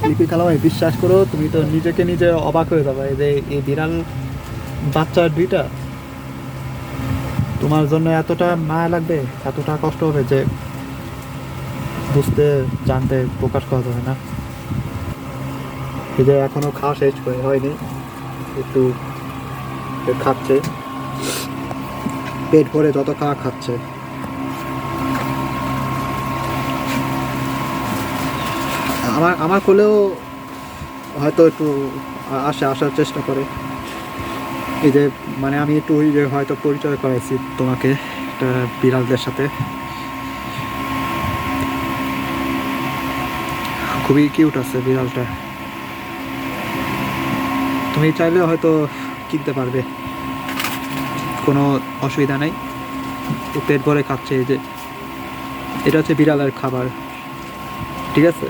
লিপি খালা ভাই, বিশ্বাস করো তুমি তো নিজেকে নিজে অবাক হয়ে যাবে, এই যে এই বিড়াল বাচ্চা দুইটা তোমার জন্য এতটা মায়া লাগবে, এতটা কষ্ট হবে যে বুঝতে জানতে প্রকাশ করা যাবে না। এই যে এখনো খাওয়া শেষ হয়নি, একটু খাচ্ছে, পেট ভরে যত খাওয়া খাচ্ছে। আমার কোলেও হয়তো একটু আসার চেষ্টা করে। এই যে মানে আমি একটু ওই যে হয়তো পরিচয় করাইছি তোমাকে একটা বিড়ালদের সাথে, খুবই কিউট আছে বিড়ালটা। তুমি চাইলে হয়তো কিনতে পারবে, কোনো অসুবিধা নেই। পেট ভরে খাচ্ছে, এই যে এটা হচ্ছে বিড়ালের খাবার, ঠিক আছে।